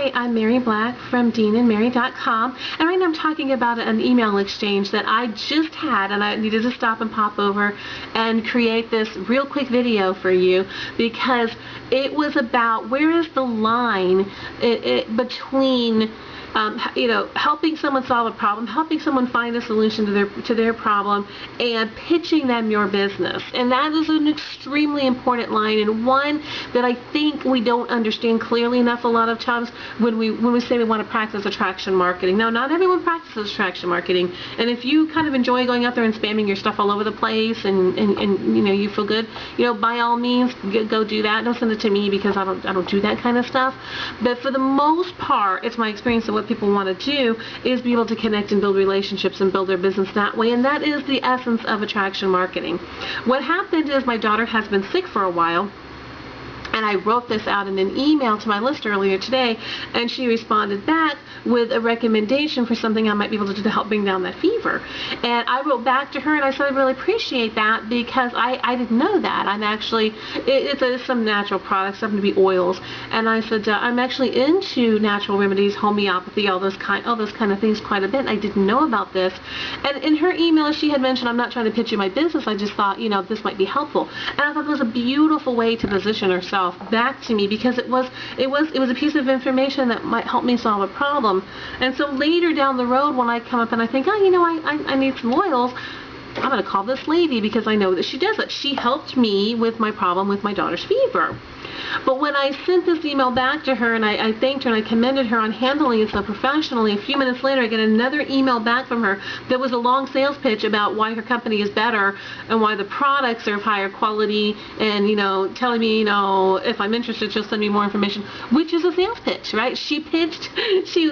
Hi, I'm Mary Black from DeanandMary.com, and right now I'm talking about an email exchange that I just had, and I needed to stop and pop over and create this real quick video for you because it was about where is the line between helping someone solve a problem, helping someone find a solution to their problem, and pitching them your business. And that is an extremely important line, and one that I think we don't understand clearly enough a lot of times when we say we want to practice attraction marketing. Now, not everyone practices attraction marketing, and if you kind of enjoy going out there and spamming your stuff all over the place, and you feel good, by all means go do that. Don't send it to me because I don't do that kind of stuff. But for the most part, it's my experience of what people want to do is be able to connect and build relationships and build their business that way, and that is the essence of attraction marketing. What happened is my daughter has been sick for a while, and I wrote this out in an email to my list earlier today, and she responded back with a recommendation for something I might be able to do to help bring down that fever. And I wrote back to her and I said I really appreciate that because I didn't know that. I'm actually, it's some natural products, happen to be oils, and I said I'm actually into natural remedies, homeopathy, all those kind of things quite a bit, and I didn't know about this. And in her email she had mentioned, I'm not trying to pitch you my business, I just thought this might be helpful. And I thought it was a beautiful way to position herself back to me because it was a piece of information that might help me solve a problem. And so later down the road when I come up and I think, I need some oils, I'm going to call this lady because I know that she does it. She helped me with my problem with my daughter's fever. But when I sent this email back to her and I thanked her and I commended her on handling it so professionally, a few minutes later I get another email back from her that was a long sales pitch about why her company is better and why the products are of higher quality, and telling me if I'm interested she'll send me more information, which is a sales pitch, right? She pitched, she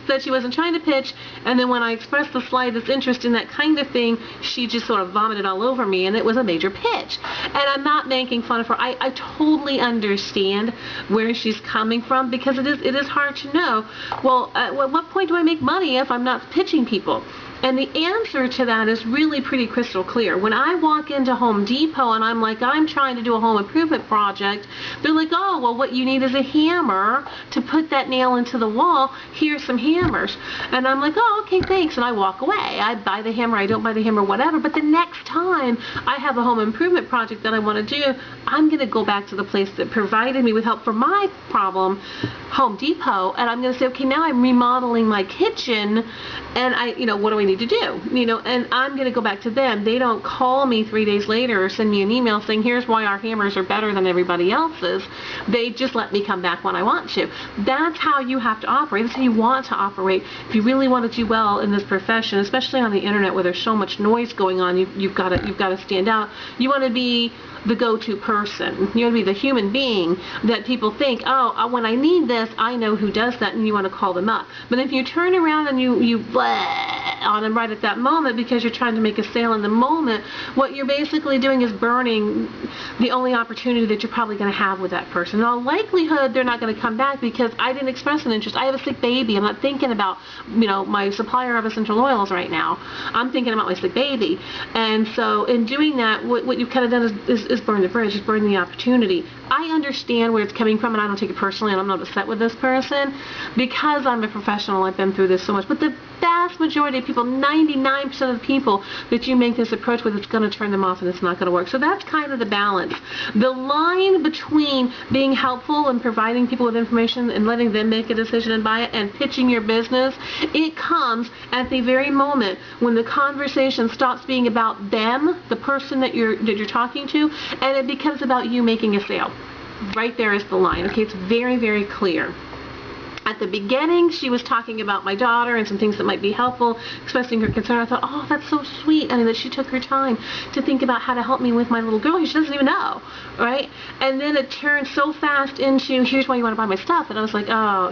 said she wasn't trying to pitch, and then when I expressed the slightest interest in that kind of thing, she just sort of vomited all over me, and it was a major pitch. And I'm not making fun of her. I totally understand where she's coming from because it is hard to know, well, at what point do I make money if I'm not pitching people? And the answer to that is really pretty crystal clear. When I walk into Home Depot and I'm like, I'm trying to do a home improvement project, they're like, oh, well, what you need is a hammer to put that nail into the wall. Here's some hammers. And I'm like, oh, okay, thanks. And I walk away. I buy the hammer, I don't buy the hammer, whatever. But the next time I have a home improvement project that I want to do, I'm going to go back to the place that provided me with help for my problem, Home Depot, and I'm going to say, okay, now I'm remodeling my kitchen, and what do I need to do? And I'm going to go back to them. They don't call me 3 days later or send me an email saying, here's why our hammers are better than everybody else's. They just let me come back when I want to. That's how you have to operate. That's how you want to operate. If you really want to do well in this profession, especially on the internet where there's so much noise going on, you've got to stand out. You want to be the go-to person. You want to be the human being that people think, oh, when I need this, I know who does that, and you want to call them up. But if you turn around and you blah on them right at that moment because you're trying to make a sale in the moment, what you're basically doing is burning the only opportunity that you're probably going to have with that person. In all likelihood, they're not going to come back because I didn't express an interest. I have a sick baby. I'm not thinking about, my supplier of essential oils right now. I'm thinking about my sick baby. And so in doing that, what you've kind of done is burn the bridge, is burn the opportunity. I understand where it's coming from, and I don't take it personally, and I'm not upset with this person because I'm a professional. I've been through this so much. But the vast majority of people, 99% of the people that you make this approach with, it's going to turn them off and it's not going to work. So that's kind of the balance. The line between being helpful and providing people with information and letting them make a decision and buy it and pitching your business, it comes at the very moment when the conversation stops being about them, the person that you're talking to, and it becomes about you making a sale. Right there is the line. Okay, it's very, very clear. At the beginning, she was talking about my daughter and some things that might be helpful, expressing her concern. I thought, oh, that's so sweet. I mean, that she took her time to think about how to help me with my little girl who she doesn't even know, right? And then it turned so fast into, here's why you want to buy my stuff. And I was like, oh,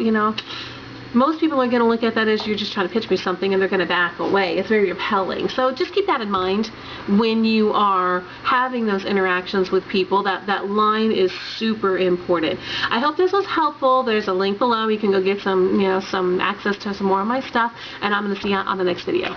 most people are going to look at that as you're just trying to pitch me something, and they're going to back away. It's very repelling. So just keep that in mind when you are having those interactions with people. That line is super important. I hope this was helpful. There's a link below. You can go get some access to some more of my stuff, and I'm going to see you on the next video.